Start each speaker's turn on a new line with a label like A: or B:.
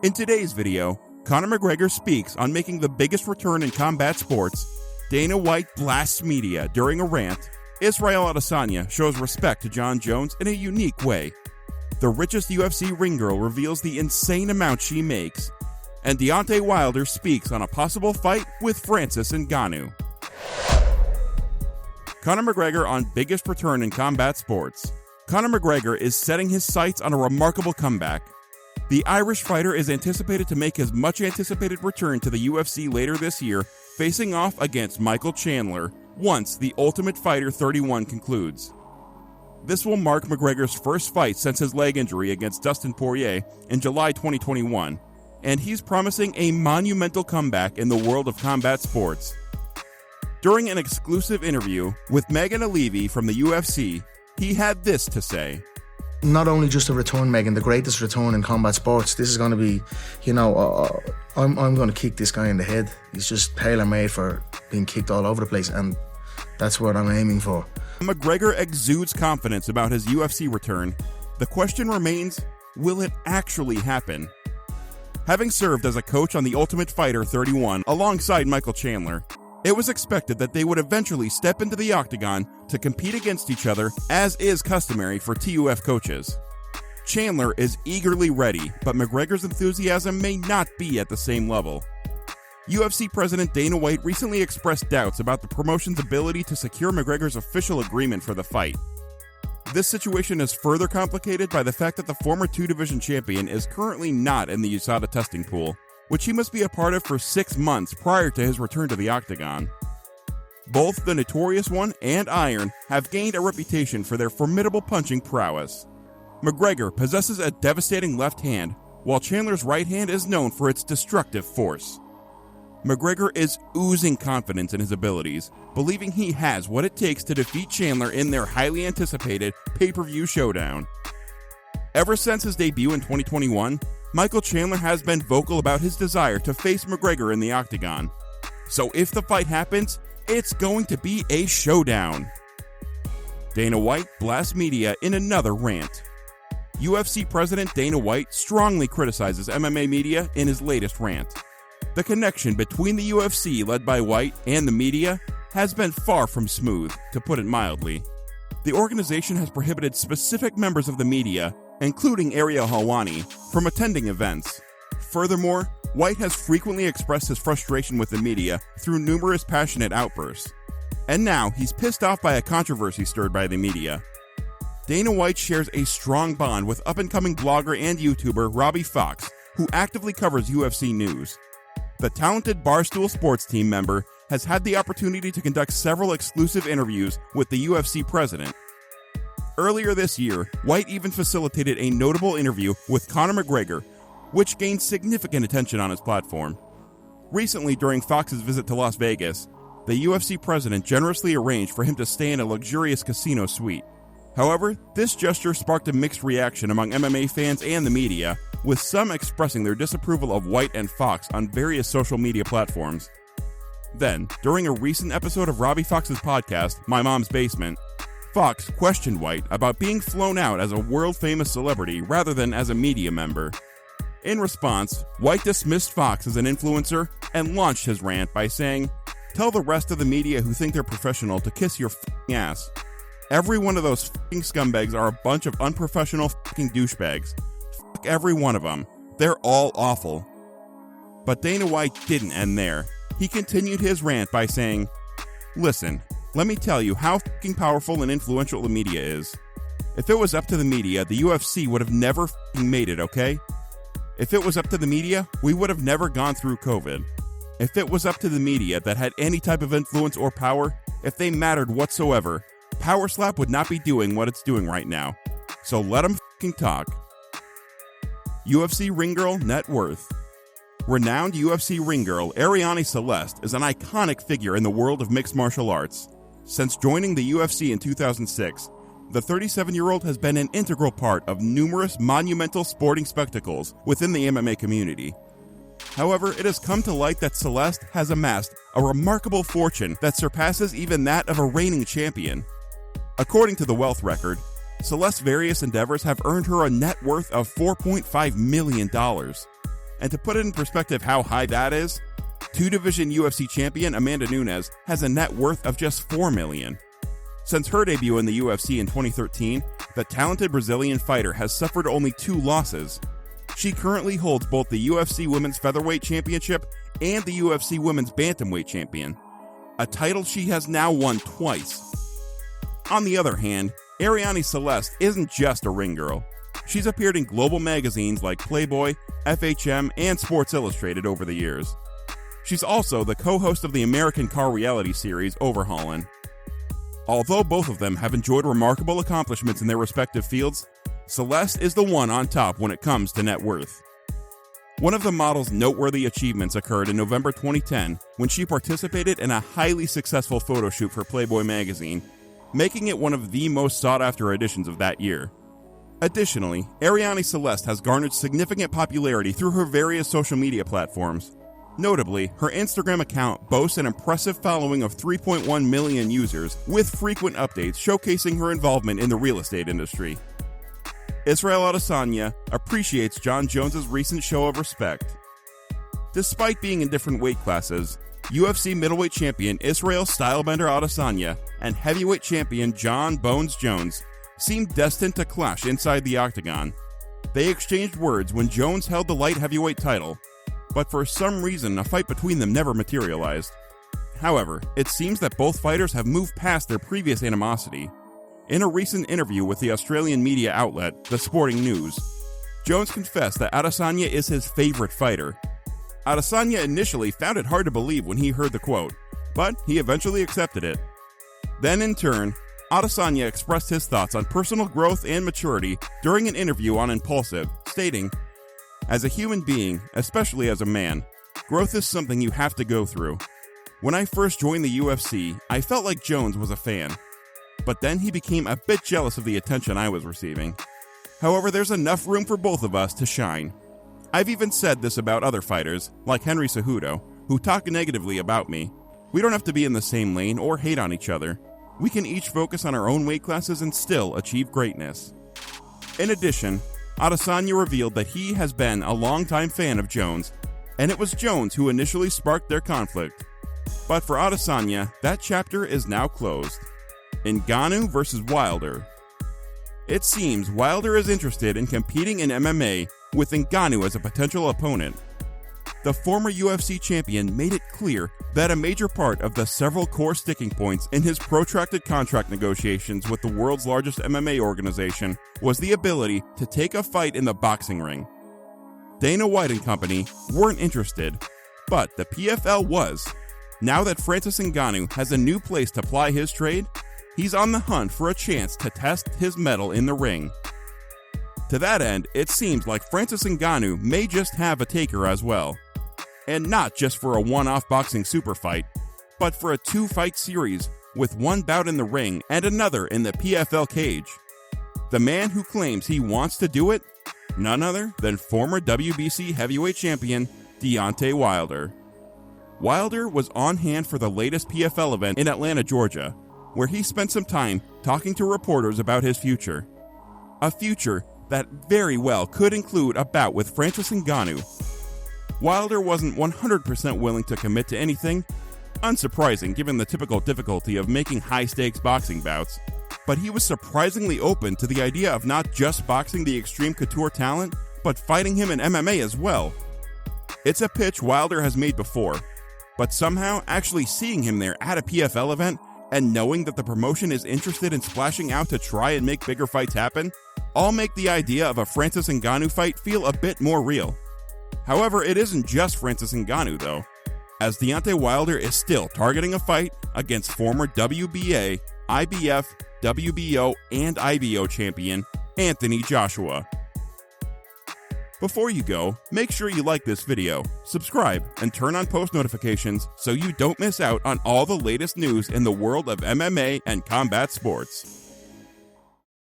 A: In today's video, Conor McGregor speaks on making the biggest return in combat sports, Dana White blasts media during a rant, Israel Adesanya shows respect to Jon Jones in a unique way, the richest UFC ring girl reveals the insane amount she makes, and Deontay WIlder speaks on a possible fight with Francis Ngannou. Conor McGregor on biggest return in combat sports. Conor McGregor is setting his sights on a remarkable comeback. The Irish fighter is anticipated to make his much-anticipated return to the UFC later this year, facing off against Michael Chandler once The Ultimate Fighter 31 concludes. This will mark McGregor's first fight since his leg injury against Dustin Poirier in July 2021, and he's promising a monumental comeback in the world of combat sports. During an exclusive interview with Megan Levy from the UFC, he had this to say.
B: Not only just a return, Megan, the greatest return in combat sports. This is going to be, I'm going to kick this guy in the head. He's just tailor-made for being kicked all over the place, and that's what I'm aiming for.
A: McGregor exudes confidence about his UFC return. The question remains, will it actually happen? Having served as a coach on The Ultimate Fighter 31 alongside Michael Chandler, it was expected that they would eventually step into the octagon to compete against each other, as is customary for TUF coaches. Chandler is eagerly ready, but McGregor's enthusiasm may not be at the same level. UFC President Dana White recently expressed doubts about the promotion's ability to secure McGregor's official agreement for the fight. This situation is further complicated by the fact that the former two-division champion is currently not in the USADA testing pool, which he must be a part of for 6 months prior to his return to the octagon. Both the Notorious One and Iron have gained a reputation for their formidable punching prowess. McGregor possesses a devastating left hand, while Chandler's right hand is known for its destructive force. McGregor is oozing confidence in his abilities, believing he has what it takes to defeat Chandler in their highly anticipated pay-per-view showdown. Ever since his debut in 2021, Michael Chandler has been vocal about his desire to face McGregor in the octagon. So if the fight happens, it's going to be a showdown. Dana White blasts media in another rant. UFC President Dana White strongly criticizes MMA media in his latest rant. The connection between the UFC led by White and the media has been far from smooth, to put it mildly. The organization has prohibited specific members of the media, including Ariel Helwani, from attending events. Furthermore, White has frequently expressed his frustration with the media through numerous passionate outbursts. And now he's pissed off by a controversy stirred by the media. Dana White shares a strong bond with up-and-coming blogger and YouTuber Robbie Fox, who actively covers UFC news. The talented Barstool Sports team member has had the opportunity to conduct several exclusive interviews with the UFC president. Earlier this year, White even facilitated a notable interview with Conor McGregor, which gained significant attention on his platform. Recently, during Fox's visit to Las Vegas, the UFC president generously arranged for him to stay in a luxurious casino suite. However, this gesture sparked a mixed reaction among MMA fans and the media, with some expressing their disapproval of White and Fox on various social media platforms. Then, during a recent episode of Robbie Fox's podcast, My Mom's Basement, Fox questioned White about being flown out as a world-famous celebrity rather than as a media member. In response, White dismissed Fox as an influencer and launched his rant by saying, "Tell the rest of the media who think they're professional to kiss your f***ing ass. Every one of those f***ing scumbags are a bunch of unprofessional f***ing douchebags. F*** every one of them. They're all awful." But Dana White didn't end there. He continued his rant by saying, "Listen, let me tell you how f***ing powerful and influential the media is. If it was up to the media, the UFC would have never f***ing made it, okay? If it was up to the media, we would have never gone through COVID. If it was up to the media that had any type of influence or power, if they mattered whatsoever, Power Slap would not be doing what it's doing right now. So let them f***ing talk." UFC ring girl net worth. Renowned UFC ring girl Ariane Celeste is an iconic figure in the world of mixed martial arts. Since joining the UFC in 2006, the 37-year-old has been an integral part of numerous monumental sporting spectacles within the MMA community. However, it has come to light that Celeste has amassed a remarkable fortune that surpasses even that of a reigning champion. According to the wealth record, Celeste's various endeavors have earned her a net worth of $4.5 million. And to put it in perspective how high that is, two-division UFC champion Amanda Nunes has a net worth of just $4 million. Since her debut in the UFC in 2013, the talented Brazilian fighter has suffered only 2 losses. She currently holds both the UFC Women's Featherweight Championship and the UFC Women's Bantamweight Champion, a title she has now won twice. On the other hand, Ariane Celeste isn't just a ring girl. She's appeared in global magazines like Playboy, FHM, and Sports Illustrated over the years. She's also the co-host of the American car reality series Overhaulin'. Although both of them have enjoyed remarkable accomplishments in their respective fields, Celeste is the one on top when it comes to net worth. One of the model's noteworthy achievements occurred in November 2010 when she participated in a highly successful photo shoot for Playboy magazine, making it one of the most sought-after editions of that year. Additionally, Ariane Celeste has garnered significant popularity through her various social media platforms. Notably, her Instagram account boasts an impressive following of 3.1 million users, with frequent updates showcasing her involvement in the real estate industry. Israel Adesanya appreciates Jon Jones' recent show of respect. Despite being in different weight classes, UFC middleweight champion Israel Stylebender Adesanya and heavyweight champion Jon Bones Jones seemed destined to clash inside the octagon. They exchanged words when Jones held the light heavyweight title, but for some reason a fight between them never materialized. However, it seems that both fighters have moved past their previous animosity. In a recent interview with the Australian media outlet, The Sporting News, Jones confessed that Adesanya is his favorite fighter. Adesanya initially found it hard to believe when he heard the quote, but he eventually accepted it. Then in turn, Adesanya expressed his thoughts on personal growth and maturity during an interview on Impulsive, stating, "As a human being, especially as a man, growth is something you have to go through. When I first joined the UFC, I felt like Jones was a fan. But then he became a bit jealous of the attention I was receiving. However, there's enough room for both of us to shine. I've even said this about other fighters, like Henry Cejudo, who talk negatively about me. We don't have to be in the same lane or hate on each other. We can each focus on our own weight classes and still achieve greatness." In addition, Adesanya revealed that he has been a longtime fan of Jones, and it was Jones who initially sparked their conflict. But for Adesanya, that chapter is now closed. Ngannou versus Wilder. It seems Wilder is interested in competing in MMA with Ngannou as a potential opponent. The former UFC champion made it clear that a major part of the several core sticking points in his protracted contract negotiations with the world's largest MMA organization was the ability to take a fight in the boxing ring. Dana White and company weren't interested, but the PFL was. Now that Francis Ngannou has a new place to ply his trade, he's on the hunt for a chance to test his mettle in the ring. To that end, it seems like Francis Ngannou may just have a taker as well. And not just for a one-off boxing super fight, but for a 2-fight series with one bout in the ring and another in the PFL cage. The man who claims he wants to do it? None other than former WBC heavyweight champion Deontay WIlder. Wilder was on hand for the latest PFL event in Atlanta, Georgia, where he spent some time talking to reporters about his future. A future that very well could include a bout with Francis Ngannou. Wilder wasn't 100% willing to commit to anything, unsurprising given the typical difficulty of making high-stakes boxing bouts, but he was surprisingly open to the idea of not just boxing the extreme couture talent, but fighting him in MMA as well. It's a pitch Wilder has made before, but somehow actually seeing him there at a PFL event and knowing that the promotion is interested in splashing out to try and make bigger fights happen, all make the idea of a Francis Ngannou fight feel a bit more real. However, it isn't just Francis Ngannou though, as Deontay Wilder is still targeting a fight against former WBA, IBF, WBO, and IBO champion Anthony Joshua. Before you go, make sure you like this video, subscribe, and turn on post notifications so you don't miss out on all the latest news in the world of MMA and combat sports.